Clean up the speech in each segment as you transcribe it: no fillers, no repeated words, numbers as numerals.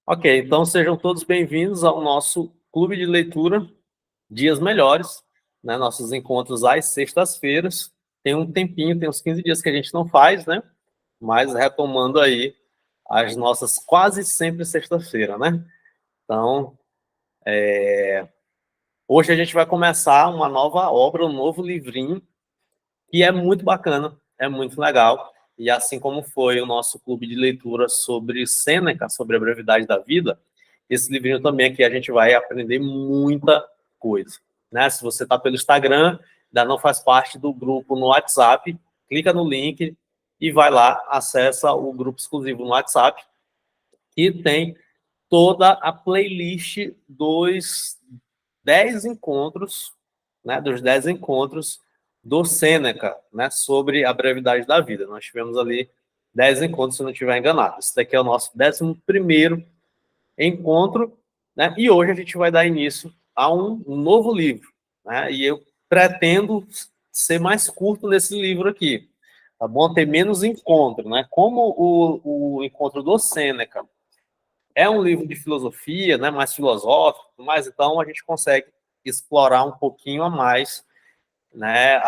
Ok, então sejam todos bem-vindos ao nosso Clube de Leitura Dias Melhores, né? Nossos encontros às sextas-feiras. Tem um tempinho, tem uns 15 dias que a gente não faz, né? Mas retomando aí as nossas quase sempre sexta-feira, né? Então, hoje a gente vai começar uma nova obra, um novo livrinho, que é muito bacana, é muito legal. E assim como foi o nosso clube de leitura sobre Sêneca, sobre a brevidade da vida, esse livrinho também aqui a gente vai aprender muita coisa. Né? Se você está pelo Instagram, ainda não faz parte do grupo no WhatsApp, clica no link e vai lá, acessa o grupo exclusivo no WhatsApp, e tem toda a playlist dos 10 encontros, né, dos 10 encontros do Sêneca, né, sobre a brevidade da vida. Nós tivemos ali 10 encontros, se não estiver enganado. Esse daqui é o nosso 11º encontro, né, e hoje a gente vai dar início a um novo livro, né, e eu pretendo ser mais curto nesse livro aqui, tá bom? Ter menos encontro, né? Como o encontro do Sêneca é um livro de filosofia, né, mais filosófico, mas então a gente consegue explorar um pouquinho a mais, né,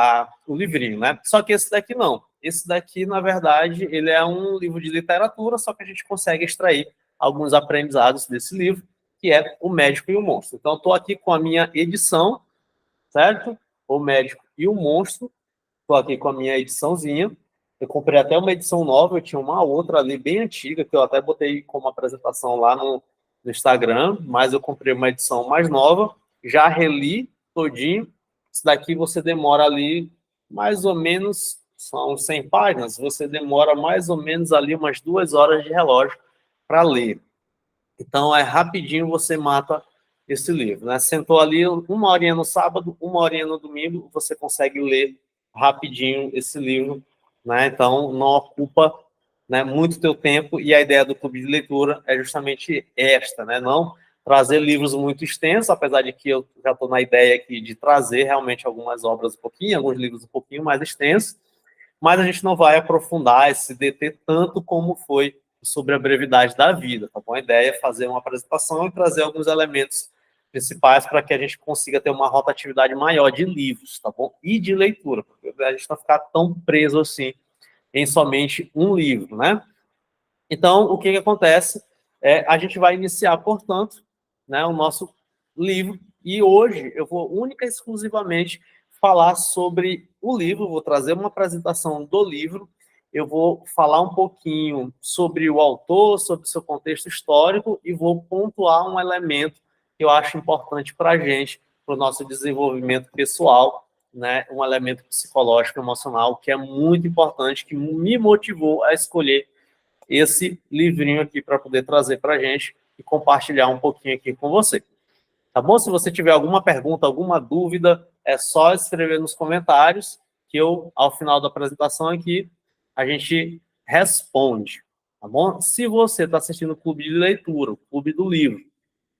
o livrinho, né? Só que esse daqui não. Esse daqui, na verdade, ele é um livro de literatura, só que a gente consegue extrair alguns aprendizados desse livro, que é O Médico e o Monstro. Então, estou aqui com a minha edição, certo? O Médico e o Monstro. Estou aqui com a minha ediçãozinha. Eu comprei até uma edição nova, eu tinha uma outra ali bem antiga, que eu até botei como apresentação lá no Instagram, mas eu comprei uma edição mais nova, já reli todinho. Isso daqui você demora ali mais ou menos, são 100 páginas, você demora mais ou menos ali umas 2 horas de relógio para ler. Então, é rapidinho você mata esse livro, né? Sentou ali uma horinha no sábado, uma horinha no domingo, você consegue ler rapidinho esse livro, né? Então, não ocupa, né, muito teu tempo, e a ideia do clube de leitura é justamente esta, né? Não trazer livros muito extensos, apesar de que eu já estou na ideia aqui de trazer realmente algumas obras um pouquinho, alguns livros um pouquinho mais extensos, mas a gente não vai aprofundar, se deter tanto como foi sobre a brevidade da vida, tá bom? A ideia é fazer uma apresentação e trazer alguns elementos principais para que a gente consiga ter uma rotatividade maior de livros, tá bom? E de leitura, porque a gente não ficar tão preso assim em somente um livro, né? Então, o que acontece? A gente vai iniciar, portanto, né, o nosso livro, e hoje eu vou única e exclusivamente falar sobre o livro, vou trazer uma apresentação do livro, eu vou falar um pouquinho sobre o autor, sobre seu contexto histórico, e vou pontuar um elemento que eu acho importante para a gente, para o nosso desenvolvimento pessoal, né, um elemento psicológico, emocional, que é muito importante, que me motivou a escolher esse livrinho aqui para poder trazer para a gente e compartilhar um pouquinho aqui com você. Tá bom? Se você tiver alguma pergunta, alguma dúvida, é só escrever nos comentários que eu, ao final da apresentação aqui, a gente responde. Tá bom? Se você está assistindo o Clube de Leitura, o Clube do Livro,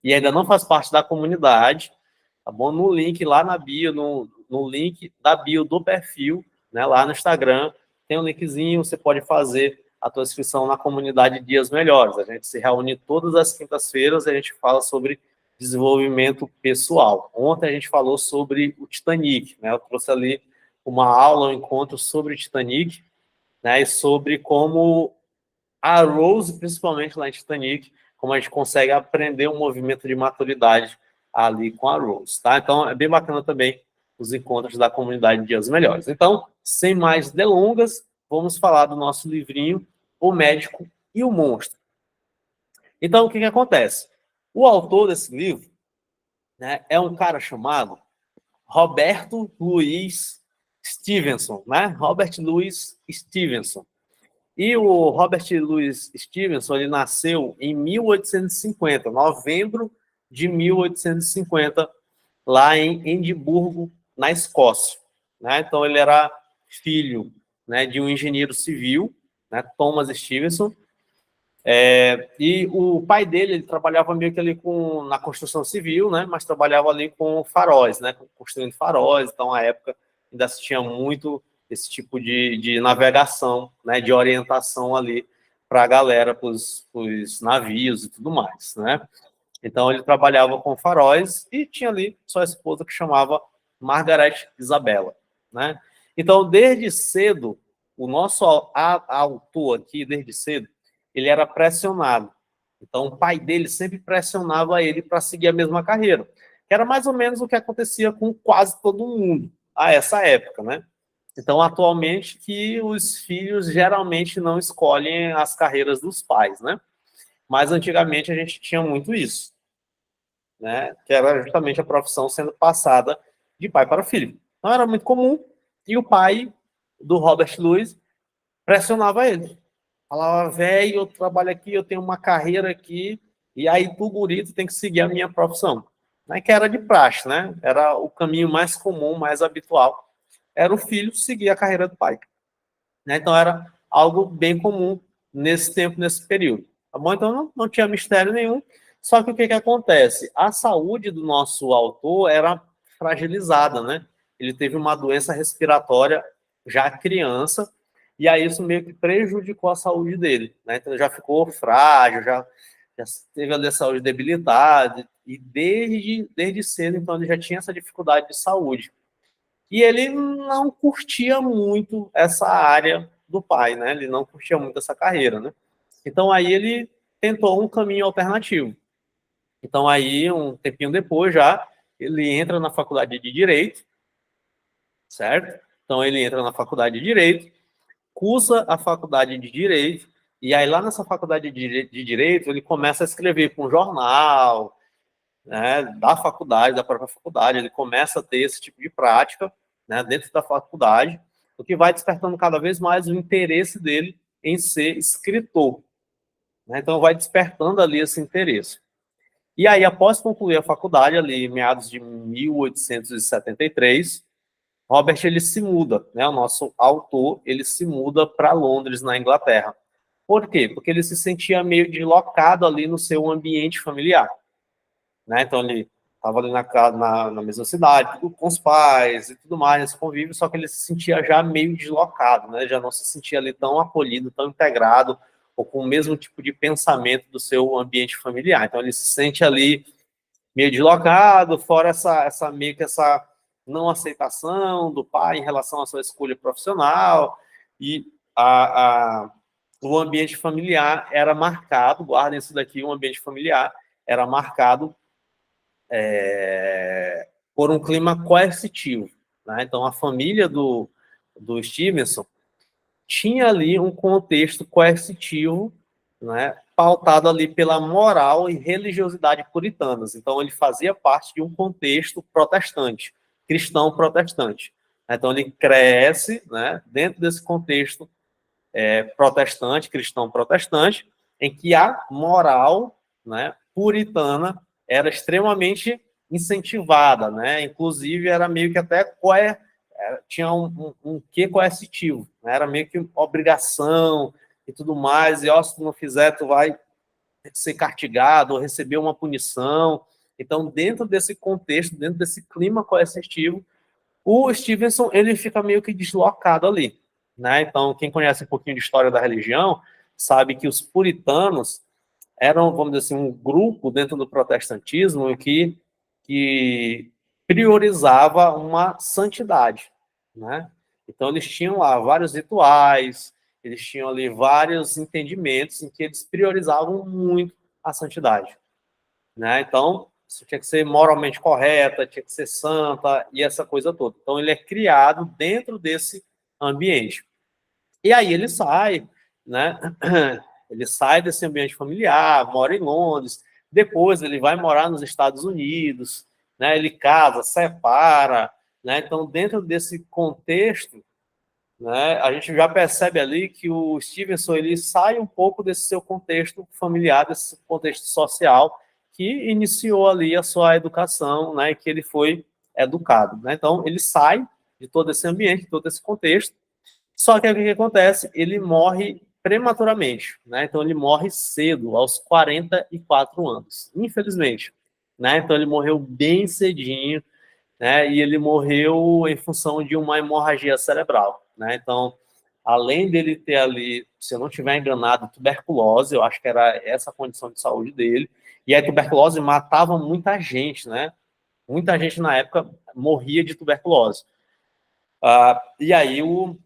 e ainda não faz parte da comunidade, tá bom? No link lá na bio, no link da bio do perfil, né, lá no Instagram, tem um linkzinho, você pode fazer a tua inscrição na comunidade Dias Melhores. A gente se reúne todas as quintas-feiras e a gente fala sobre desenvolvimento pessoal. Ontem a gente falou sobre o Titanic, né? Eu trouxe ali uma aula, um encontro sobre o Titanic, né? E sobre como a Rose, principalmente lá em Titanic, como a gente consegue aprender um movimento de maturidade ali com a Rose, tá? Então, é bem bacana também os encontros da comunidade Dias Melhores. Então, sem mais delongas, vamos falar do nosso livrinho, O Médico e o Monstro. Então, o que acontece? O autor desse livro, né, é um cara chamado Roberto Louis Stevenson, né? Robert Louis Stevenson. E o Robert Louis Stevenson, ele nasceu em 1850, novembro de 1850, lá em Edimburgo, na Escócia, né? Então, ele era filho, né, de um engenheiro civil, né, Thomas Stevenson, e o pai dele, ele trabalhava meio que ali na construção civil, né, mas trabalhava ali com faróis, né, construindo faróis. Então, na época, ainda se tinha muito esse tipo de navegação, né, de orientação ali para a galera, para os navios e tudo mais, né? Então, ele trabalhava com faróis e tinha ali sua esposa que chamava Margaret Isabella, né? Então, desde cedo, o nosso autor aqui, desde cedo, ele era pressionado. Então, o pai dele sempre pressionava ele para seguir a mesma carreira, que era mais ou menos o que acontecia com quase todo mundo a essa época, né? Então, atualmente, que os filhos geralmente não escolhem as carreiras dos pais, né? Mas antigamente a gente tinha muito isso, né? Que era justamente a profissão sendo passada de pai para filho. Então era muito comum, e o pai do Robert Louis pressionava ele. Falava, velho, eu trabalho aqui, eu tenho uma carreira aqui, e aí tu, guri, tu tem que seguir a minha profissão. Né? Que era de praxe, né? Era o caminho mais comum, mais habitual. Era o filho seguir a carreira do pai. Né? Então era algo bem comum nesse tempo, nesse período. Tá bom? Então não tinha mistério nenhum. Só que o que acontece? A saúde do nosso autor era fragilizada, né? Ele teve uma doença respiratória já criança, e aí isso meio que prejudicou a saúde dele, né? Então ele já ficou frágil, já teve ali a saúde debilitada, e desde cedo, então, ele já tinha essa dificuldade de saúde. E ele não curtia muito essa área do pai, né? Ele não curtia muito essa carreira, né? Então aí ele tentou um caminho alternativo. Então aí, um tempinho depois já, ele entra na faculdade de Direito, certo? Então ele entra na faculdade de Direito, cursa a faculdade de Direito, e aí lá nessa faculdade de Direito ele começa a escrever para um jornal, né, da faculdade, da própria faculdade, ele começa a ter esse tipo de prática, né, dentro da faculdade, o que vai despertando cada vez mais o interesse dele em ser escritor. Né? Então vai despertando ali esse interesse. E aí, após concluir a faculdade, ali em meados de 1873, Robert ele se muda, né? O nosso autor ele se muda para Londres, na Inglaterra. Por quê? Porque ele se sentia meio deslocado ali no seu ambiente familiar. Né? Então ele estava ali na mesma cidade, com os pais e tudo mais, nesse convívio, só que ele se sentia já meio deslocado, né? Já não se sentia ali tão acolhido, tão integrado, ou com o mesmo tipo de pensamento do seu ambiente familiar. Então ele se sente ali meio deslocado, fora essa meio que essa não aceitação do pai em relação à sua escolha profissional, e o ambiente familiar era marcado, guardem isso daqui, o ambiente familiar era marcado por um clima coercitivo. Né? Então, a família do Stevenson tinha ali um contexto coercitivo, né, pautado ali pela moral e religiosidade puritanas. Então, ele fazia parte de um contexto protestante, cristão protestante. Então, ele cresce, né, dentro desse contexto protestante, cristão protestante, em que a moral, né, puritana era extremamente incentivada, né? Inclusive era meio que até tinha um quê coercitivo, né? Era meio que obrigação e tudo mais, e ó, se tu não fizer, tu vai ser castigado ou receber uma punição. Então, dentro desse contexto, dentro desse clima coercitivo, o Stevenson ele fica meio que deslocado ali. Né? Então, quem conhece um pouquinho de história da religião sabe que os puritanos eram, vamos dizer assim, um grupo dentro do protestantismo que priorizava uma santidade, né? Então, eles tinham lá vários rituais, eles tinham ali vários entendimentos em que eles priorizavam muito a santidade, né? Então, isso tinha que ser moralmente correta, tinha que ser santa e essa coisa toda. Então, ele é criado dentro desse ambiente. E aí ele sai, né? Ele sai desse ambiente familiar, mora em Londres, depois ele vai morar nos Estados Unidos, né? Ele casa, separa, né? Então, dentro desse contexto, né, a gente já percebe ali que o Stevenson ele sai um pouco desse seu contexto familiar, desse contexto social, que iniciou ali a sua educação, né, que ele foi educado. Né? Então, ele sai de todo esse ambiente, de todo esse contexto, só que o que acontece? Ele morre prematuramente, né? Então ele morre cedo, aos 44 anos, infelizmente, né? Então ele morreu bem cedinho, né? E ele morreu em função de uma hemorragia cerebral. né? Então, além dele ter ali, se eu não estiver enganado, tuberculose, eu acho que era essa a condição de saúde dele, e a tuberculose matava muita gente, né? Muita gente na época morria de tuberculose. E aí o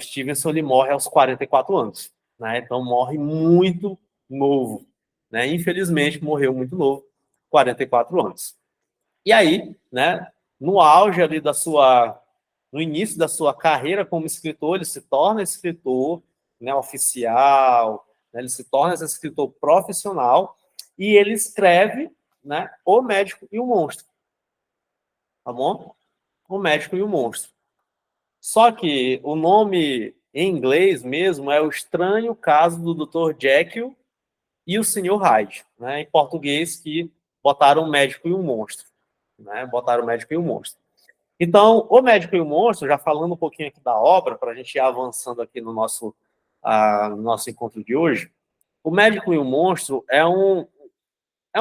Stevenson ele morre aos 44 anos, né? Então morre muito novo, né? Infelizmente morreu muito novo, 44 anos. E aí, né, no auge ali no início da sua carreira como escritor, ele se torna escritor, né, oficial, né, ele se torna esse escritor profissional e ele escreve, né, O Médico e o Monstro, tá bom? O Médico e o Monstro. Só que o nome em inglês mesmo é O Estranho Caso do Dr. Jekyll e o Sr. Hyde, né? Em português que botaram o Médico e o Monstro, né? Botaram o Médico e o Monstro. Então, o Médico e o Monstro, já falando um pouquinho aqui da obra, para a gente ir avançando aqui no nosso encontro de hoje, o Médico e o Monstro é um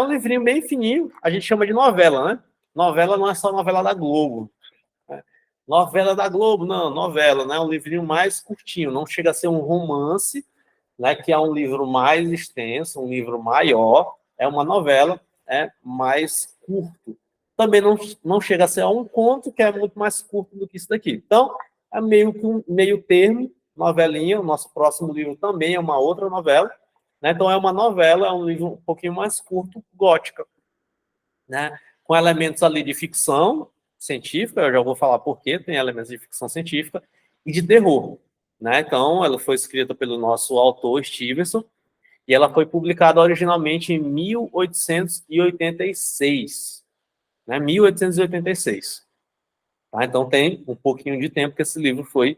livrinho bem fininho, a gente chama de novela, né? Novela não é só novela da Globo, novela da Globo, não, novela, né? Um livrinho mais curtinho, não chega a ser um romance, né? Que é um livro mais extenso, um livro maior, é uma novela, mais curto. Também não chega a ser um conto, que é muito mais curto do que isso daqui. Então, é meio que um meio termo, novelinha. O nosso próximo livro também é uma outra novela, né? Então, é uma novela, é um livro um pouquinho mais curto, gótica, né? Com elementos ali de ficção científica, eu já vou falar por quê, tem elementos de ficção científica, e de terror, né? Então, ela foi escrita pelo nosso autor, Stevenson, e ela foi publicada originalmente em 1886, né? 1886. Tá? Então, tem um pouquinho de tempo que esse livro foi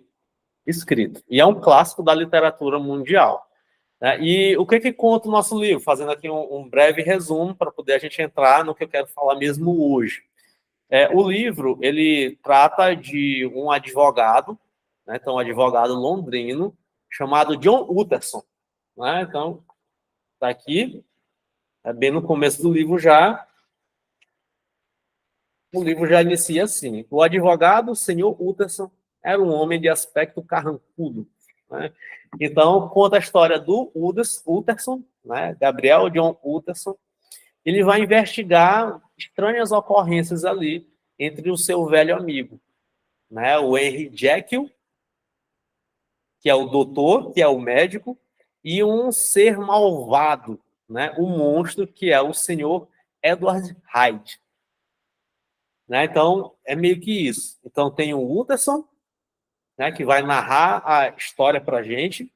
escrito. E é um clássico da literatura mundial. Né? E o que conta o nosso livro? Fazendo aqui um breve resumo para poder a gente entrar no que eu quero falar mesmo hoje. O livro, ele trata de um advogado, né? Então, um advogado londrino, chamado John Utterson. Né? Então, está aqui, bem no começo do livro já. O livro já inicia assim: o advogado, senhor Utterson, era um homem de aspecto carrancudo. Né? Então, conta a história do Utterson, né? Gabriel John Utterson. Ele vai investigar estranhas ocorrências ali entre o seu velho amigo, né? O Henry Jekyll, que é o doutor, que é o médico, e um ser malvado, né? O monstro, que é o senhor Edward Hyde. Né? Então, é meio que isso. Então, tem o Utterson, né, que vai narrar a história para a gente,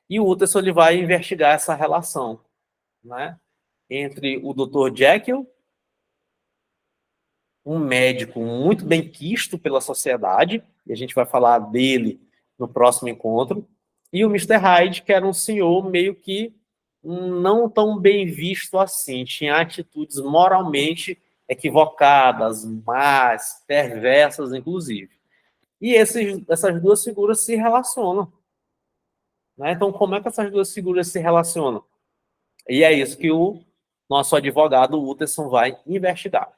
e o Utterson ele vai investigar essa relação, né, entre o Dr. Jekyll, um médico muito bem quisto pela sociedade, e a gente vai falar dele no próximo encontro, e o Mr. Hyde, que era um senhor meio que não tão bem visto assim, tinha atitudes moralmente equivocadas, más, perversas, inclusive. E essas duas figuras se relacionam. Né? Então, como é que essas duas figuras se relacionam? E é isso que o nosso advogado Utterson vai investigar.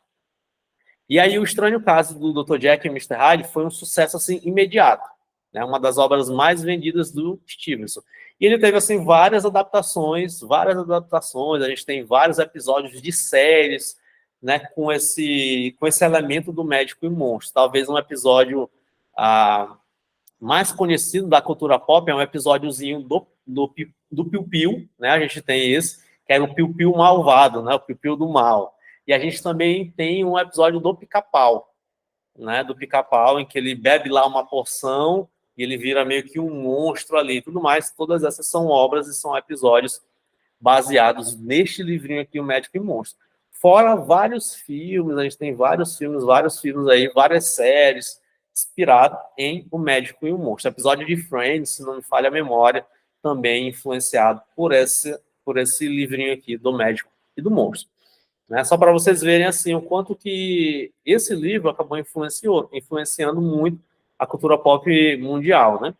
E aí, o estranho caso do Dr. Jekyll e Mr. Hyde foi um sucesso assim, imediato. Né? Uma das obras mais vendidas do Stevenson. E ele teve assim, várias adaptações. A gente tem vários episódios de séries, né, com esse elemento do médico e monstro. Talvez um episódio mais conhecido da cultura pop é um episódiozinho do Piu Piu, né? A gente tem esse, que era o Piu Piu malvado, né? O Piu Piu do mal. E a gente também tem um episódio do Pica-Pau, né? Do Pica-Pau, em que ele bebe lá uma porção e ele vira meio que um monstro ali e tudo mais. Todas essas são obras e são episódios baseados neste livrinho aqui, O Médico e o Monstro. Fora vários filmes, a gente tem vários filmes aí, várias séries, inspirado em O Médico e o Monstro. Episódio de Friends, se não me falha a memória, também influenciado por esse livrinho aqui do Médico e do Monstro. Né? Só para vocês verem assim o quanto que esse livro acabou influenciando muito a cultura pop mundial, né?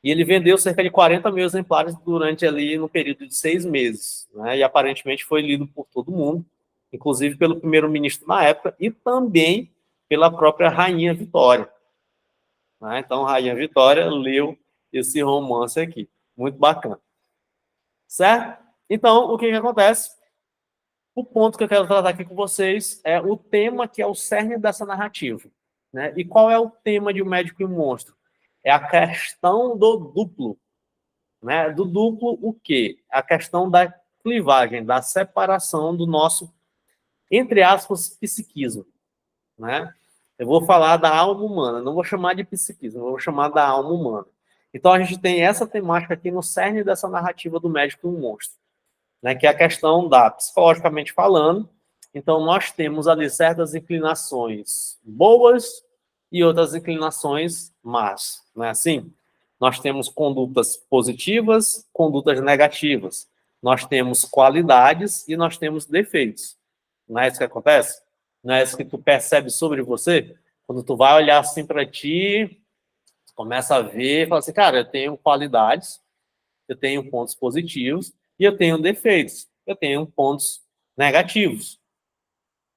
E ele vendeu cerca de 40 mil exemplares durante ali no período de 6 meses, né? E aparentemente foi lido por todo mundo, inclusive pelo primeiro-ministro na época e também pela própria Rainha Vitória. né? Então, Rainha Vitória leu esse romance aqui. Muito bacana. Certo? Então, o que acontece? O ponto que eu quero tratar aqui com vocês é o tema que é o cerne dessa narrativa. Né? E qual é o tema de O Médico e o Monstro? É a questão do duplo. Né? Do duplo, o quê? A questão da clivagem, da separação do nosso, entre aspas, psiquismo. Né? Eu vou falar da alma humana, não vou chamar de psiquismo, vou chamar da alma humana. Então, a gente tem essa temática aqui no cerne dessa narrativa do Médico e o Monstro, né, que é a questão da, psicologicamente falando, então nós temos ali certas inclinações boas e outras inclinações más, não é assim? Nós temos condutas positivas, condutas negativas. Nós temos qualidades e nós temos defeitos. Não é isso que acontece? Não é isso que tu percebe sobre você? Quando tu vai olhar assim para ti, começa a ver, fala assim, cara, eu tenho qualidades, eu tenho pontos positivos e eu tenho defeitos, eu tenho pontos negativos,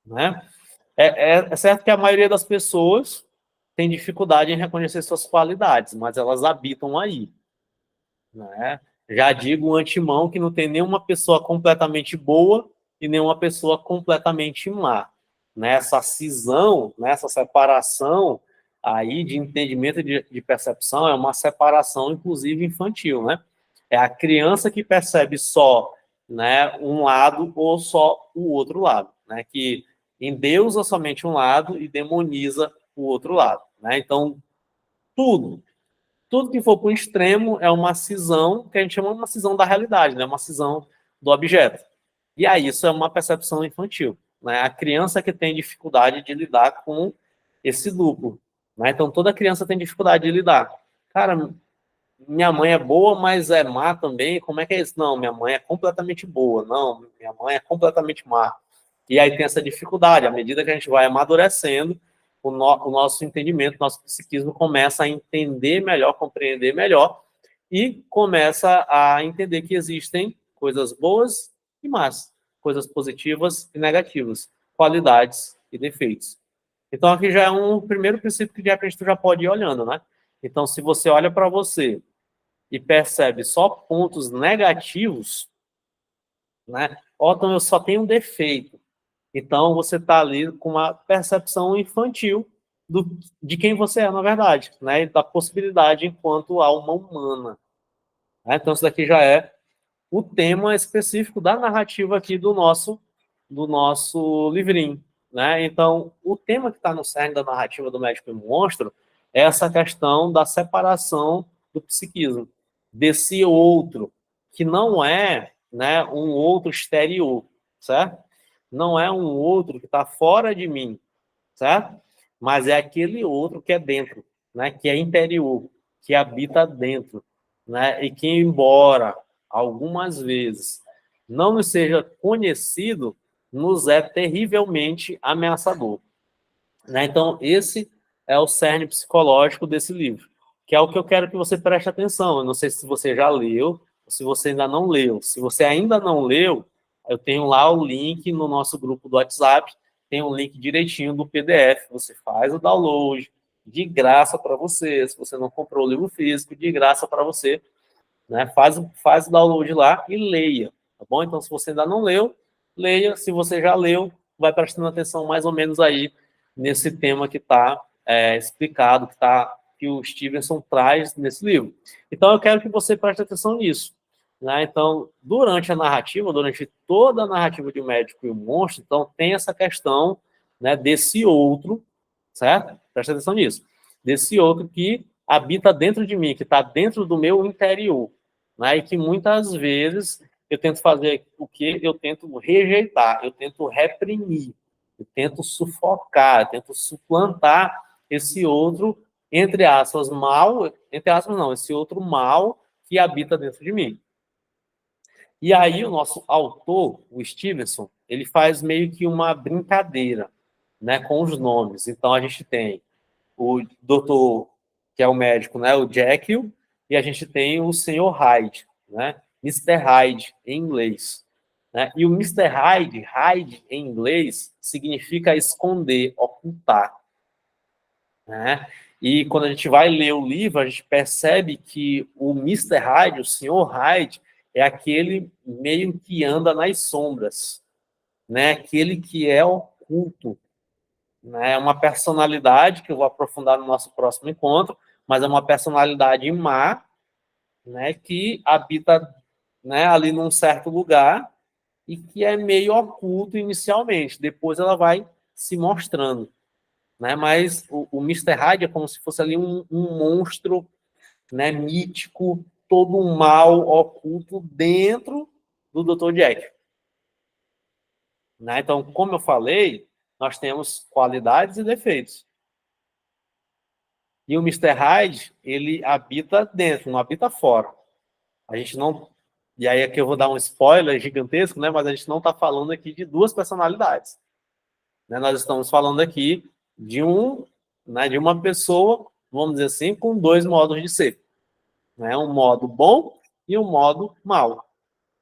né? É certo que a maioria das pessoas tem dificuldade em reconhecer suas qualidades, mas elas habitam aí, né? Já digo antemão que não tem nenhuma pessoa completamente boa e nenhuma pessoa completamente má. Nessa cisão, nessa separação aí de entendimento e de percepção, é uma separação, inclusive, infantil, né? É a criança que percebe só, né, um lado ou só o outro lado, né? Que endeusa somente um lado e demoniza o outro lado, né? Então, tudo que for para o extremo é uma cisão, que a gente chama de uma cisão da realidade, né? Uma cisão do objeto. E aí isso é uma percepção infantil, né? A criança que tem dificuldade de lidar com esse duplo, né? Então toda criança tem dificuldade de lidar. Cara, minha mãe é boa, mas é má também. Como é que é isso? Não, minha mãe é completamente boa. Não, minha mãe é completamente má. E aí tem essa dificuldade. À medida que a gente vai amadurecendo, o nosso entendimento, o nosso psiquismo começa a entender melhor, compreender melhor e começa a entender que existem coisas boas e más, coisas positivas e negativas, qualidades e defeitos. Então aqui já é um primeiro princípio que de repente tu já pode ir olhando, né? Então se você olha para você e percebe só pontos negativos, né? Ó, então eu só tenho um defeito. Então você está ali com uma percepção infantil de quem você é, na verdade, né? E da possibilidade enquanto alma humana. Né? Então isso daqui já é o tema específico da narrativa aqui do nosso livrinho. Né? Então, o tema que está no cerne da narrativa do Médico e Monstro é essa questão da separação do psiquismo, desse outro, que não é, né, um outro exterior, certo? Não é um outro que está fora de mim, certo? Mas é aquele outro que é dentro, né, que é interior, que habita dentro, né, e que, embora algumas vezes não nos seja conhecido, nos é terrivelmente ameaçador. Né? Então, esse é o cerne psicológico desse livro, que é o que eu quero que você preste atenção. Eu não sei se você já leu, ou se você ainda não leu. Se você ainda não leu, eu tenho lá o link no nosso grupo do WhatsApp, tem um link direitinho do PDF. Você faz o download, de graça para você. Se você não comprou o livro físico, de graça para você. Né? Faz o download lá e leia, tá bom? Então, se você ainda não leu, leia. Se você já leu, vai prestando atenção mais ou menos aí nesse tema que está explicado, que o Stevenson traz nesse livro. Então, eu quero que você preste atenção nisso. Né? Então, durante a narrativa, durante toda a narrativa de O Médico e o Monstro, então, tem essa questão, né, desse outro, certo? Preste atenção nisso. Desse outro que habita dentro de mim, que está dentro do meu interior. Né? E que muitas vezes eu tento fazer o que? Eu tento rejeitar, eu tento reprimir, eu tento sufocar, eu tento suplantar esse outro, entre aspas, mal, entre aspas não, esse outro mal que habita dentro de mim. E aí o nosso autor, o Stevenson, ele faz meio que uma brincadeira, né, com os nomes. Então a gente tem o doutor, que é o médico, né, o Jekyll, e a gente tem o senhor Hyde, né, Mr. Hyde, em inglês. Né? E o Mr. Hyde, Hyde em inglês, significa esconder, ocultar. né? E quando a gente vai ler o livro, a gente percebe que o Mister Hyde, o Senhor Hyde, é aquele meio que anda nas sombras, né? Aquele que é oculto, né? É uma personalidade que eu vou aprofundar no nosso próximo encontro, mas é uma personalidade má, né? Que habita, né, ali num certo lugar e que é meio oculto inicialmente. Depois ela vai se mostrando, né? Mas o Mr. Hyde é como se fosse ali um monstro, né, mítico, todo um mal oculto dentro do Dr. Jack. Né? Então, como eu falei, nós temos qualidades e defeitos. E o Mr. Hyde, ele habita dentro, não habita fora. A gente não... E aí aqui eu vou dar um spoiler gigantesco, né? Mas a gente não está falando aqui de duas personalidades. Né? Nós estamos falando aqui de né, de uma pessoa, vamos dizer assim, com dois modos de ser. Né? Um modo bom e um modo mau.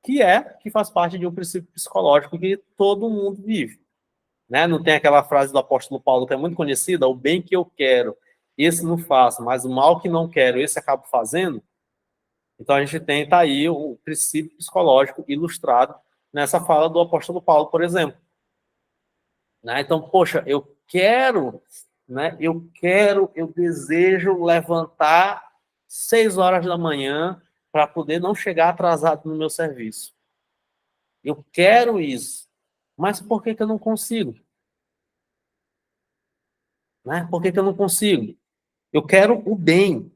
Que faz parte de um princípio psicológico que todo mundo vive. Né? Não tem aquela frase do apóstolo Paulo que é muito conhecida, o bem que eu quero, esse não faço, mas o mal que não quero, esse acabo fazendo. Então a gente tem tá aí o princípio psicológico ilustrado nessa fala do apóstolo Paulo, por exemplo. Né? Então, poxa, eu quero, né? Eu desejo levantar 6 horas da manhã para poder não chegar atrasado no meu serviço. Eu quero isso, mas por que eu não consigo? Né? Por que eu não consigo? Eu quero o bem,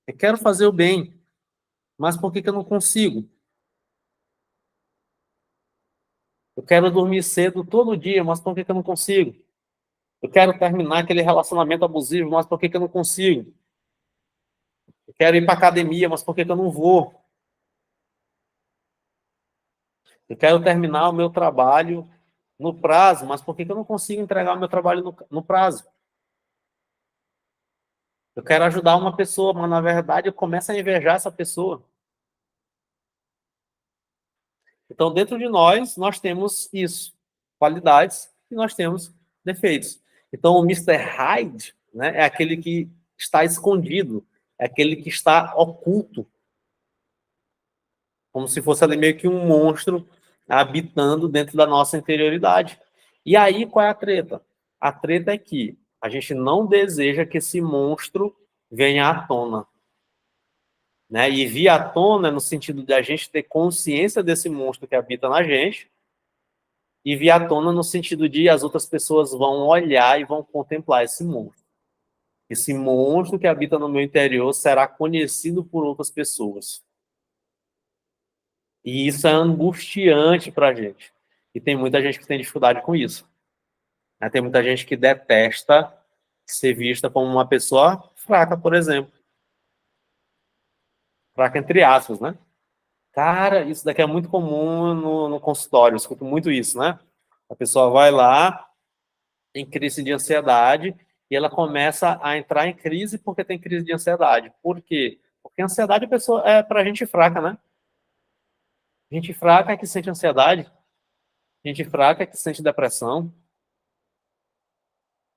eu quero fazer o bem, mas por que eu não consigo? Eu quero dormir cedo todo dia, mas por que eu não consigo? Eu quero terminar aquele relacionamento abusivo, mas por que eu não consigo? Eu quero ir para academia, mas por que eu não vou? Eu quero terminar o meu trabalho no prazo, mas por que eu não consigo entregar o meu trabalho no prazo? Eu quero ajudar uma pessoa, mas na verdade eu começo a invejar essa pessoa. Então, dentro de nós temos isso, qualidades, e nós temos defeitos. Então, o Mister Hyde, né, é aquele que está escondido, é aquele que está oculto, como se fosse ali meio que um monstro habitando dentro da nossa interioridade. E aí, qual é a treta? A treta é que a gente não deseja que esse monstro venha à tona. Né? E vir à tona no sentido de a gente ter consciência desse monstro que habita na gente, e vir à tona no sentido de as outras pessoas vão olhar e vão contemplar esse monstro. Esse monstro que habita no meu interior será conhecido por outras pessoas. E isso é angustiante para a gente. E tem muita gente que tem dificuldade com isso. Né? Tem muita gente que detesta ser vista como uma pessoa fraca, por exemplo. Fraca entre aspas, né? Cara, isso daqui é muito comum no consultório. Eu escuto muito isso, né? A pessoa vai lá, em crise de ansiedade, e ela começa a entrar em crise porque tem crise de ansiedade. Por quê? Porque a ansiedade é para gente fraca, né? Gente fraca é que sente ansiedade, gente fraca é que sente depressão,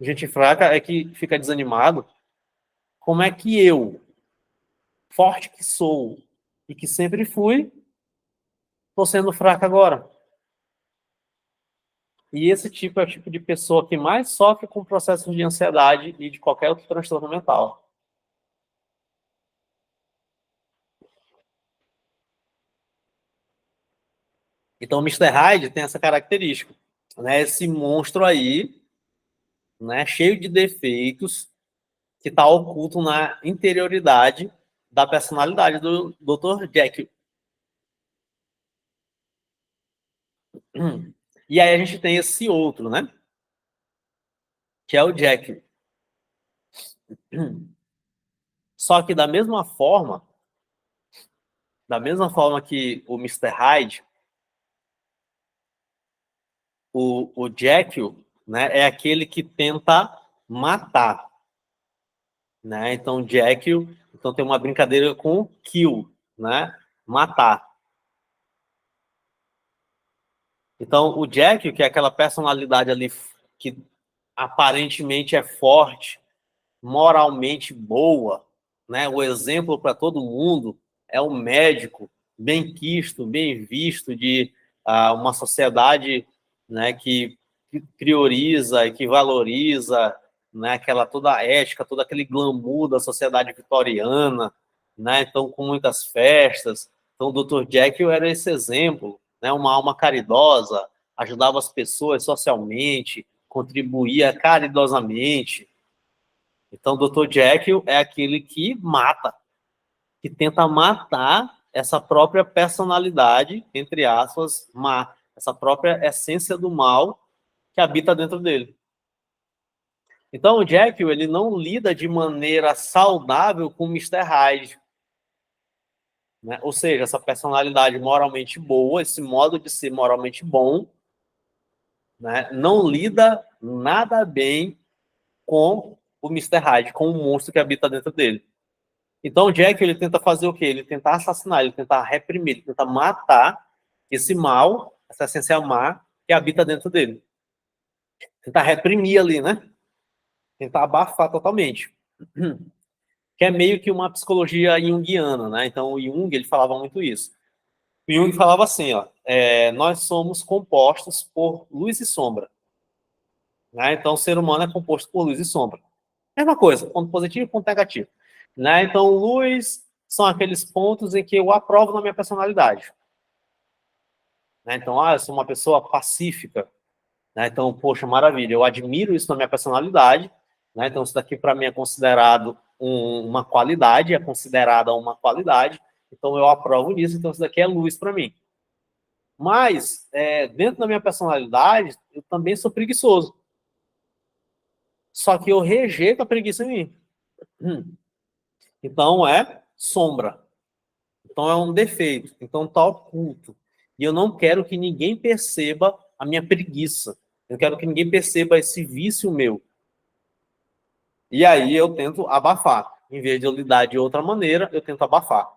gente fraca é que fica desanimado. Como é que eu, forte que sou e que sempre fui, estou sendo fraca agora? E esse tipo é o tipo de pessoa que mais sofre com processos de ansiedade e de qualquer outro transtorno mental. Então, o Mr. Hyde tem essa característica, né? Esse monstro aí, né, cheio de defeitos, que está oculto na interioridade da personalidade do Dr. Jekyll. E aí a gente tem esse outro, né? Que é o Jekyll. Só que da mesma forma que o Mr. Hyde, o Jekyll, né, é aquele que tenta matar. Né? Então, Jekyll, então tem uma brincadeira com kill, né? Matar. Então, o Jekyll, que é aquela personalidade ali que aparentemente é forte, moralmente boa, né? O exemplo para todo mundo é o médico bem quisto, bem visto de uma sociedade, né, que prioriza e que valoriza, né, aquela toda a ética, todo aquele glamour da sociedade vitoriana, né? Então, com muitas festas. Então, o Dr. Jekyll era esse exemplo, né? Uma alma caridosa, ajudava as pessoas socialmente, contribuía caridosamente. Então, o Dr. Jekyll é aquele que mata, que tenta matar essa própria personalidade, entre aspas, má, essa própria essência do mal que habita dentro dele. Então, o Jekyll, ele não lida de maneira saudável com o Mr. Hyde, né? Ou seja, essa personalidade moralmente boa, esse modo de ser moralmente bom, né, não lida nada bem com o Mr. Hyde, com o monstro que habita dentro dele. Então, o Jack, ele tenta fazer o quê? Ele tenta assassinar, ele tenta reprimir, ele tenta matar esse mal, essa essência má que habita dentro dele. Tentar reprimir ali, né? Tentar abafar totalmente. Que é meio que uma psicologia junguiana, né? Então, o Jung, ele falava muito isso. O Jung falava assim, ó, nós somos compostos por luz e sombra. Né? Então, o ser humano é composto por luz e sombra. Mesma coisa, ponto positivo e ponto negativo. Né? Então, luz são aqueles pontos em que eu aprovo na minha personalidade. Né? Então, eu sou uma pessoa pacífica. Né? Então, poxa, maravilha, eu admiro isso na minha personalidade. Né? Então, isso daqui para mim é considerado uma qualidade, é considerada uma qualidade. Então, eu aprovo nisso. Então, isso daqui é luz para mim. Mas, dentro da minha personalidade, eu também sou preguiçoso. Só que eu rejeito a preguiça em mim. Então, é sombra. Então, é um defeito. Então, está oculto. E eu não quero que ninguém perceba a minha preguiça. Eu quero que ninguém perceba esse vício meu. E aí eu tento abafar. Em vez de eu lidar de outra maneira, eu tento abafar.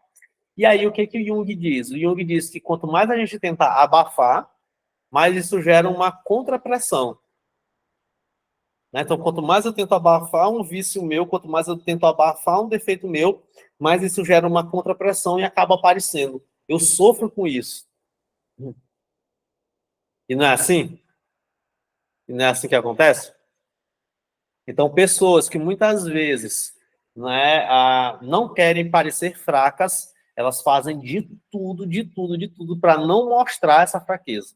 E aí o que o Jung diz? O Jung diz que quanto mais a gente tentar abafar, mais isso gera uma contrapressão. Né? Então, quanto mais eu tento abafar um vício meu, quanto mais eu tento abafar um defeito meu, mais isso gera uma contrapressão e acaba aparecendo. Eu sofro com isso. E não é assim? E não é assim que acontece? Então, pessoas que muitas vezes, né, não querem parecer fracas, elas fazem de tudo para não mostrar essa fraqueza.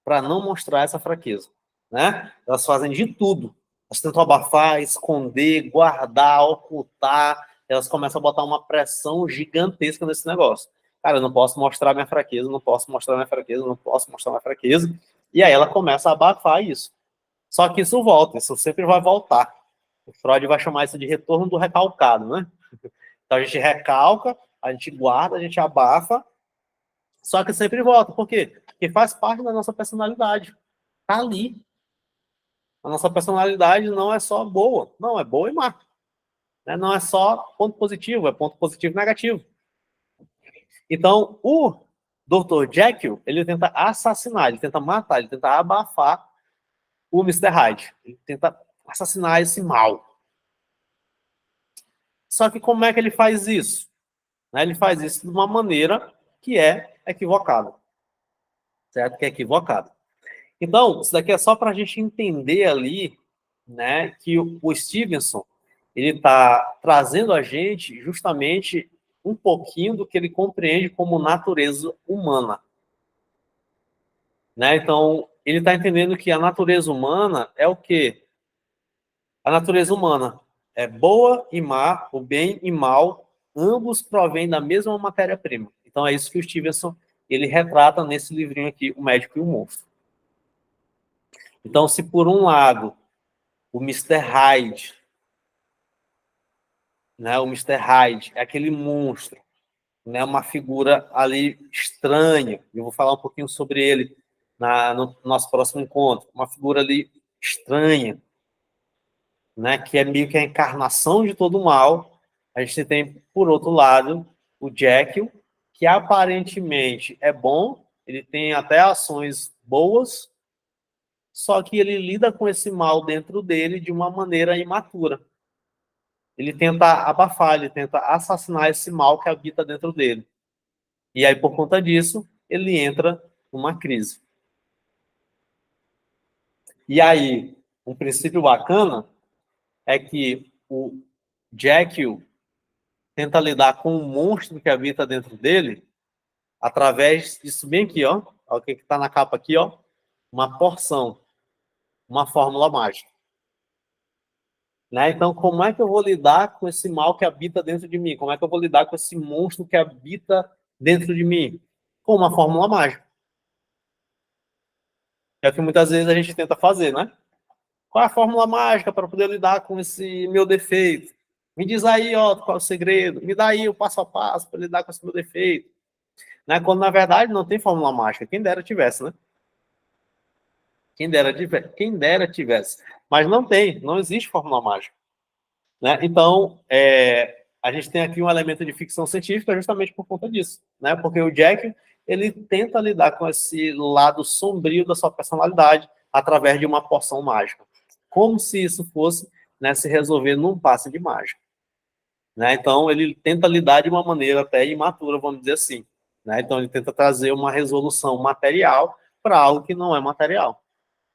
Para não mostrar essa fraqueza. Né? Elas fazem de tudo. Elas tentam abafar, esconder, guardar, ocultar. Elas começam a botar uma pressão gigantesca nesse negócio. Cara, eu não posso mostrar minha fraqueza, não posso mostrar minha fraqueza, não posso mostrar minha fraqueza. E aí ela começa a abafar isso. Só que isso volta, isso sempre vai voltar. O Freud vai chamar isso de retorno do recalcado, né? Então a gente recalca, a gente guarda, a gente abafa, só que sempre volta. Por quê? Porque faz parte da nossa personalidade. Tá ali. A nossa personalidade não é só boa, não, é boa e má. Né? Não é só ponto positivo, é ponto positivo e negativo. Então, o Dr. Jekyll, ele tenta assassinar, ele tenta matar, ele tenta abafar o Mr. Hyde. Ele tenta assassinar esse mal. Só que como é que ele faz isso? Né? Ele faz isso de uma maneira que é equivocada. Certo? Que é equivocada. Então, isso daqui é só para a gente entender ali, né, que o Stevenson, ele está trazendo a gente justamente um pouquinho do que ele compreende como natureza humana. Né? Então, ele está entendendo que a natureza humana é o quê? A natureza humana é boa e má, o bem e mal, ambos provêm da mesma matéria-prima. Então, é isso que o Stevenson ele retrata nesse livrinho aqui, O Médico e o Monstro. Então, se por um lado o Mr. Hyde, né, o Mr. Hyde é aquele monstro, né, uma figura ali estranha, eu vou falar um pouquinho sobre ele no nosso próximo encontro, uma figura ali estranha, né, que é meio que a encarnação de todo o mal. A gente tem, por outro lado, o Jekyll, que aparentemente é bom, ele tem até ações boas, só que ele lida com esse mal dentro dele de uma maneira imatura. ele tenta abafar, ele tenta assassinar esse mal que habita dentro dele. E aí, por conta disso, ele entra numa crise. E aí, um princípio bacana é que o Jekyll tenta lidar com o monstro que habita dentro dele através disso bem aqui, ó. Olha o que está na capa aqui, ó. Uma porção, uma fórmula mágica. Né? Então, como é que eu vou lidar com esse mal que habita dentro de mim? Como é que eu vou lidar com esse monstro que habita dentro de mim? Com uma fórmula mágica. É o que muitas vezes a gente tenta fazer, né? Qual é a fórmula mágica para poder lidar com esse meu defeito? Me diz aí, ó, qual é o segredo? Me dá aí o passo a passo para lidar com esse meu defeito. Né? Quando, na verdade, não tem fórmula mágica. Quem dera tivesse, né? Quem dera tivesse. Mas não tem, não existe fórmula mágica. Né? Então, a gente tem aqui um elemento de ficção científica justamente por conta disso. Né? Porque o Jack, ele tenta lidar com esse lado sombrio da sua personalidade através de uma poção mágica. Como se isso fosse, né, se resolver num passe de mágica. Né? Então, ele tenta lidar de uma maneira até imatura, vamos dizer assim. Né? Então, ele tenta trazer uma resolução material para algo que não é material.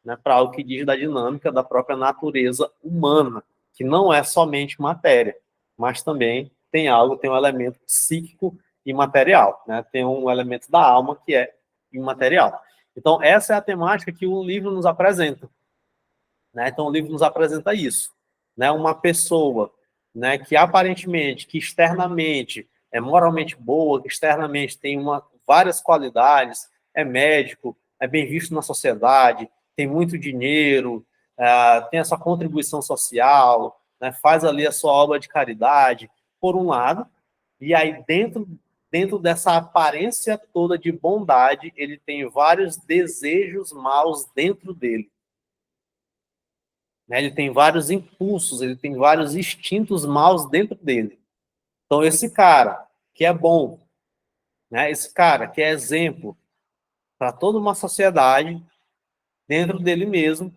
Né? Para algo que diz da dinâmica da própria natureza humana, que não é somente matéria, mas também tem um elemento psíquico e material. Né? Tem um elemento da alma que é imaterial. Então, essa é a temática que o livro nos apresenta. Né? Então, o livro nos apresenta isso. Né? Uma pessoa, né, que aparentemente, que externamente é moralmente boa, que externamente tem várias qualidades, é médico, é bem visto na sociedade, tem muito dinheiro, tem essa contribuição social, né, faz ali a sua obra de caridade, por um lado, e aí dentro dessa aparência toda de bondade, ele tem vários desejos maus dentro dele. Né? Ele tem vários impulsos, ele tem vários instintos maus dentro dele. Então, esse cara que é bom, né? Esse cara que é exemplo para toda uma sociedade, dentro dele mesmo,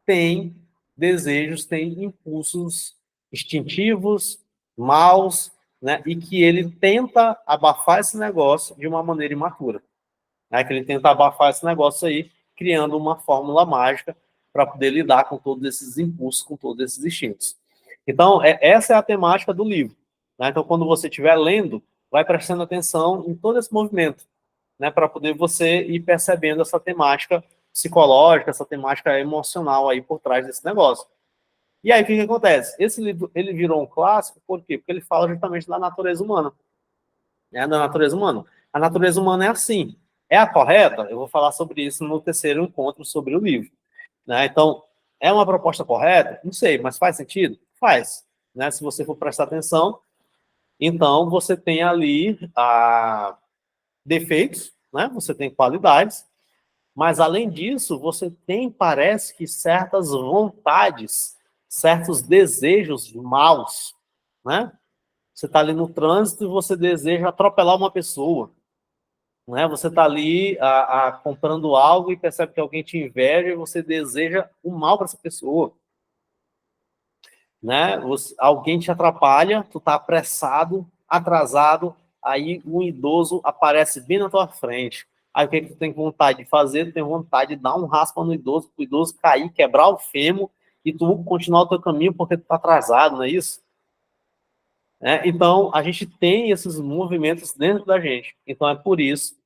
tem desejos, tem impulsos instintivos, maus, né? E que ele tenta abafar esse negócio de uma maneira imatura. Né? Que ele tenta abafar esse negócio aí, criando uma fórmula mágica para poder lidar com todos esses impulsos, com todos esses instintos. Então, essa é a temática do livro. Né? Então, quando você estiver lendo, vai prestando atenção em todo esse movimento, né? Para poder você ir percebendo essa temática psicológica, essa temática emocional aí por trás desse negócio. E aí, o que acontece? Esse livro, ele virou um clássico, por quê? Porque ele fala justamente da natureza humana. Né? Da natureza humana. A natureza humana é assim. É a correta? Eu vou falar sobre isso no terceiro encontro sobre o livro. Né? Então, é uma proposta correta? Não sei, mas faz sentido? Faz. Né? Se você for prestar atenção, então você tem ali defeitos, né? Você tem qualidades, mas além disso, você tem, parece que, certas vontades, certos desejos maus. Né? Você está ali no trânsito e você deseja atropelar uma pessoa. Né? Você está ali comprando algo e percebe que alguém te inveja e você deseja o mal para essa pessoa. Né? Alguém te atrapalha, tu está apressado, atrasado, aí um idoso aparece bem na tua frente. Aí o que tu tem vontade de fazer? Tu tem vontade de dar um raspa no idoso, para o idoso cair, quebrar o fêmur e tu continuar o teu caminho porque tu está atrasado, não é isso? Então, a gente tem esses movimentos dentro da gente. Então, é por isso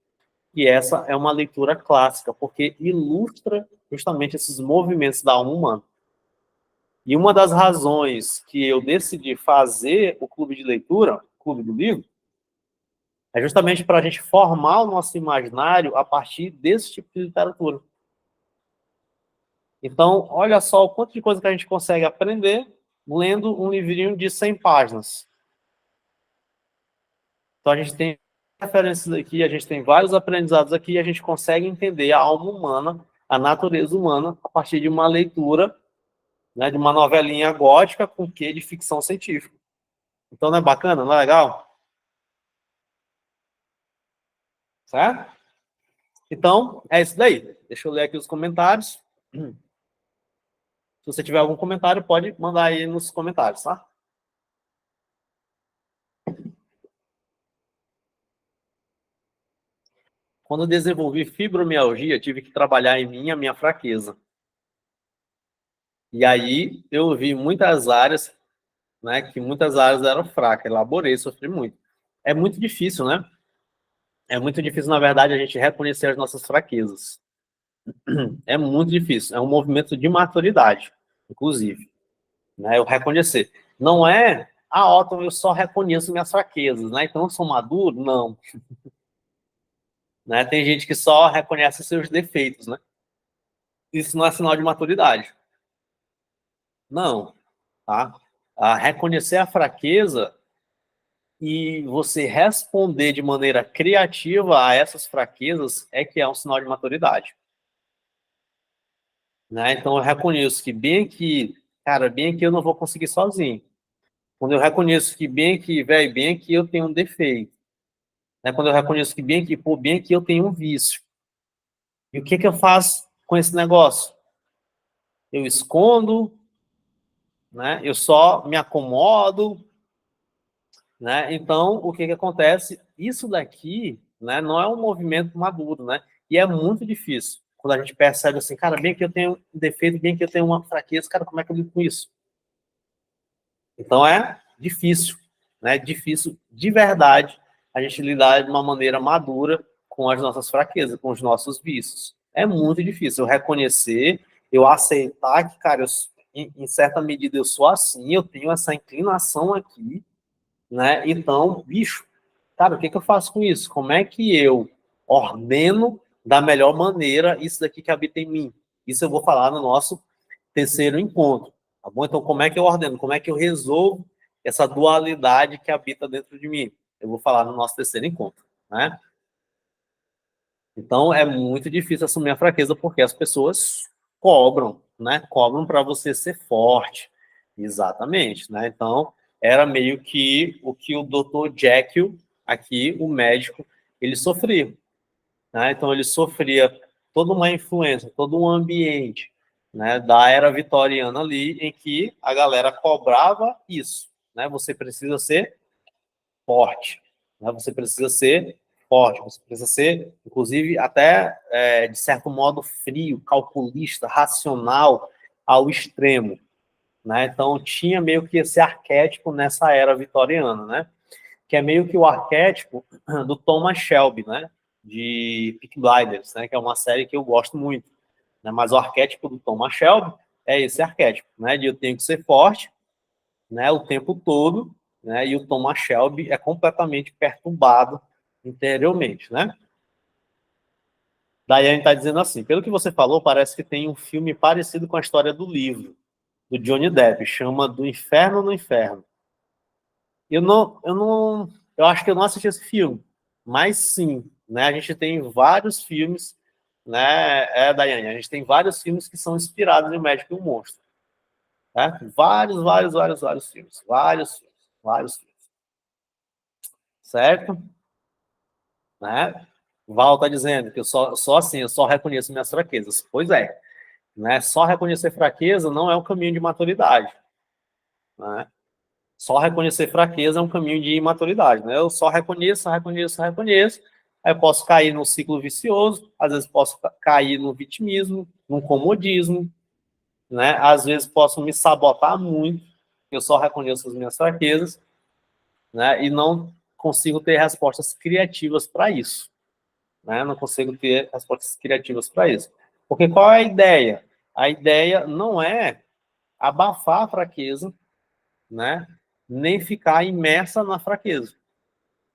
que essa é uma leitura clássica, porque ilustra justamente esses movimentos da alma humana. E uma das razões que eu decidi fazer o clube de leitura, o clube do livro, é justamente para a gente formar o nosso imaginário a partir desse tipo de literatura. Então, olha só o quanto de coisa que a gente consegue aprender lendo um livrinho de 100 páginas. Então, a gente tem referências aqui, a gente tem vários aprendizados aqui, e a gente consegue entender a alma humana, a natureza humana, a partir de uma leitura, né, de uma novelinha gótica com quê de ficção científica. Então, não é bacana? Não é legal? Certo? Então, é isso daí. Deixa eu ler aqui os comentários. Se você tiver algum comentário, pode mandar aí nos comentários, tá? Quando eu desenvolvi fibromialgia, tive que trabalhar em mim a minha fraqueza. E aí eu vi muitas áreas, né, que muitas áreas eram fracas, elaborei, sofri muito. É muito difícil, né? É muito difícil, na verdade, a gente reconhecer as nossas fraquezas. É muito difícil. É um movimento de maturidade, inclusive, né? Eu reconhecer. Não é, Otton, eu só reconheço minhas fraquezas, né? Então eu sou maduro? Não. Né? Tem gente que só reconhece seus defeitos, né? Isso não é sinal de maturidade. Não, tá? Reconhecer a fraqueza e você responder de maneira criativa a essas fraquezas é que é um sinal de maturidade. Né? Então, eu reconheço que bem aqui, cara, bem aqui eu não vou conseguir sozinho. Quando eu reconheço que bem aqui, velho, bem aqui eu tenho um defeito. Né? Quando eu reconheço que bem aqui, pô, bem aqui eu tenho um vício. E o que que eu faço com esse negócio? Eu escondo, né? Eu só me acomodo, né? Então, o que que acontece? Isso daqui, né, não é um movimento maduro, né? E é muito difícil. Quando a gente percebe assim, cara, bem que eu tenho um defeito, bem que eu tenho uma fraqueza, cara, como é que eu lido com isso? Então é difícil, né? Difícil de verdade a gente lidar de uma maneira madura com as nossas fraquezas, com os nossos vícios. É muito difícil eu reconhecer, eu aceitar que, cara, em certa medida eu sou assim, eu tenho essa inclinação aqui, né? Então, bicho, cara, o que que eu faço com isso? Como é que eu ordeno da melhor maneira isso daqui que habita em mim? Isso eu vou falar no nosso terceiro encontro, tá bom? Então, como é que eu ordeno? Como é que eu resolvo essa dualidade que habita dentro de mim? Eu vou falar no nosso terceiro encontro, né? Então, é muito difícil assumir a fraqueza porque as pessoas cobram, né? Cobram para você ser forte. Exatamente, né? Então, era meio que o que o Dr. Jekyll, aqui, o médico, ele sofria, né? Então, ele sofria toda uma influência, todo um ambiente, né, da era vitoriana ali, em que a galera cobrava isso, né? Você precisa ser forte, né? Você precisa ser forte, você precisa ser, inclusive, até, de certo modo, frio, calculista, racional ao extremo, né? Então, tinha meio que esse arquétipo nessa era vitoriana, né? Que é meio que o arquétipo do Thomas Shelby, né? De Peaky Blinders, né? Que é uma série que eu gosto muito, né? Mas o arquétipo do Thomas Shelby é esse arquétipo, né? De eu tenho que ser forte, né? O tempo todo, né? E o Thomas Shelby é completamente perturbado interiormente, né? Daí a gente está dizendo assim, pelo que você falou, parece que tem um filme parecido com a história do livro, do Johnny Depp, chama Do Inferno no Inferno. Eu acho que eu não assisti esse filme, mas sim, né? A gente tem vários filmes, né? Daiane, a gente tem vários filmes que são inspirados em O Médico e o Monstro, né? Vários filmes, vários filmes, certo? Né? Val está dizendo que eu só assim, eu só reconheço minhas fraquezas. Pois é, né? Só reconhecer fraqueza não é um caminho de maturidade, né? Só reconhecer fraqueza é um caminho de imaturidade, né? Eu só reconheço, aí eu posso cair num ciclo vicioso, às vezes posso cair no vitimismo, no comodismo, né? Às vezes posso me sabotar muito, eu só reconheço as minhas fraquezas, né? E não consigo ter respostas criativas para isso, né? Não consigo ter respostas criativas para isso. Porque qual é a ideia? A ideia não é abafar a fraqueza, né? Nem ficar imersa na fraqueza.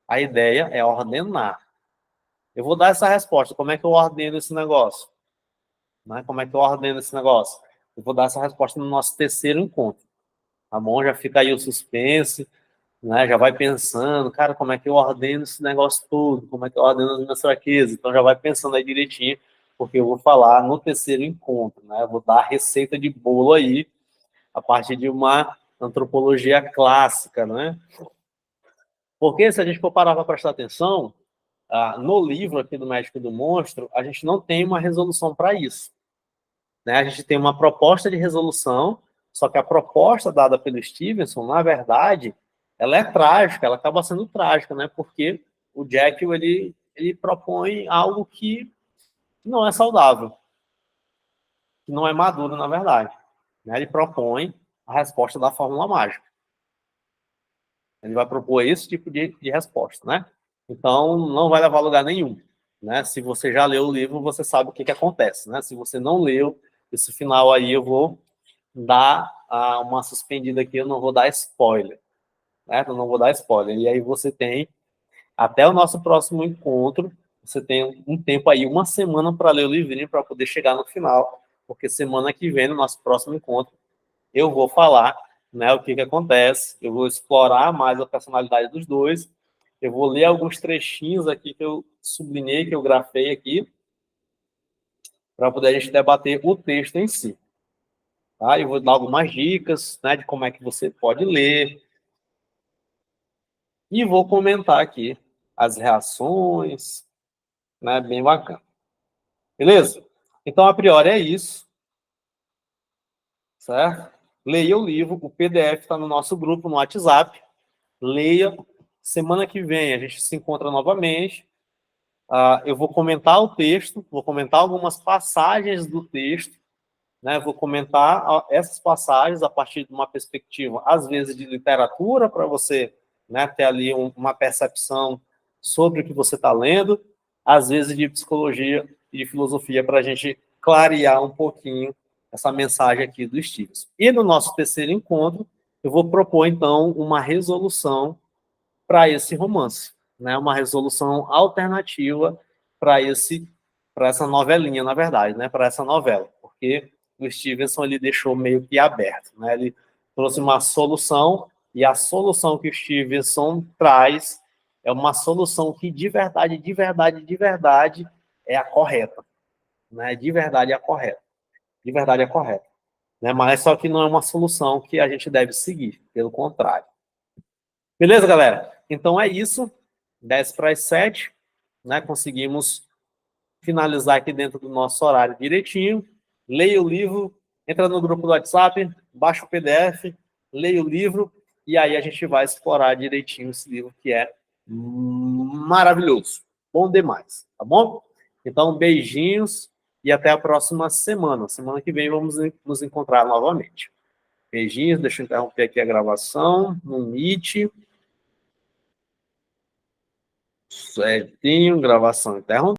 A ideia é ordenar. Eu vou dar essa resposta. Como é que eu ordeno esse negócio? Né? Como é que eu ordeno esse negócio? Eu vou dar essa resposta no nosso terceiro encontro. Tá bom? Já fica aí o suspense, né? Já vai pensando, cara, como é que eu ordeno esse negócio todo? Como é que eu ordeno as minhas fraquezas? Então já vai pensando aí direitinho, porque eu vou falar no terceiro encontro, né? Eu vou dar a receita de bolo aí, a partir de uma antropologia clássica, né? Porque se a gente for parar para prestar atenção, no livro aqui do Médico e do Monstro, a gente não tem uma resolução para isso, né? A gente tem uma proposta de resolução, só que a proposta dada pelo Stevenson, na verdade, ela é trágica, ela acaba sendo trágica, né? Porque o Jekyll, ele ele propõe algo que não é saudável, que não é maduro, na verdade. Né? Ele propõe a resposta da fórmula mágica. Ele vai propor esse tipo de resposta, né? Então, não vai levar a lugar nenhum. Né? Se você já leu o livro, você sabe o que acontece. Né? Se você não leu, esse final aí eu vou dar uma suspendida aqui, eu não vou dar spoiler. Né? Eu não vou dar spoiler. E aí você tem, até o nosso próximo encontro, você tem um tempo aí, uma semana para ler o livrinho, para poder chegar no final, porque semana que vem, no nosso próximo encontro, eu vou falar, né, o que acontece, eu vou explorar mais a personalidade dos dois, eu vou ler alguns trechinhos aqui que eu sublinhei, que eu grafei aqui, para poder a gente debater o texto em si. Tá? Eu vou dar algumas dicas, né, de como é que você pode ler, e vou comentar aqui as reações, né, bem bacana. Beleza? Então, a priori é isso, certo? Leia o livro, o PDF está no nosso grupo no WhatsApp, leia. Semana que vem a gente se encontra novamente. Eu vou comentar o texto, vou comentar algumas passagens do texto, né? Vou comentar essas passagens a partir de uma perspectiva, às vezes, de literatura, para você, né, ter ali uma percepção sobre o que você está lendo, às vezes de psicologia e de filosofia, para a gente clarear um pouquinho essa mensagem aqui do Stevenson. E no nosso terceiro encontro, eu vou propor, então, uma resolução para esse romance, né? Uma resolução alternativa para essa novelinha, na verdade, né? Para essa novela, porque o Stevenson ele deixou meio que aberto, né? Ele trouxe uma solução e a solução que o Stevenson traz é uma solução que de verdade é a correta, né? De verdade é a correta, de verdade é a correta, né? Mas só que não é uma solução que a gente deve seguir, pelo contrário. Beleza, galera? Então é isso. 10 para as 7, né? Conseguimos finalizar aqui dentro do nosso horário direitinho. Leia o livro, entra no grupo do WhatsApp, baixa o PDF, leia o livro, e aí a gente vai explorar direitinho esse livro que é maravilhoso. Bom demais, tá bom? Então, beijinhos e até a próxima semana. Semana que vem vamos nos encontrar novamente. Beijinhos, deixa eu interromper aqui a gravação no Meet. Certinho, gravação interrompida.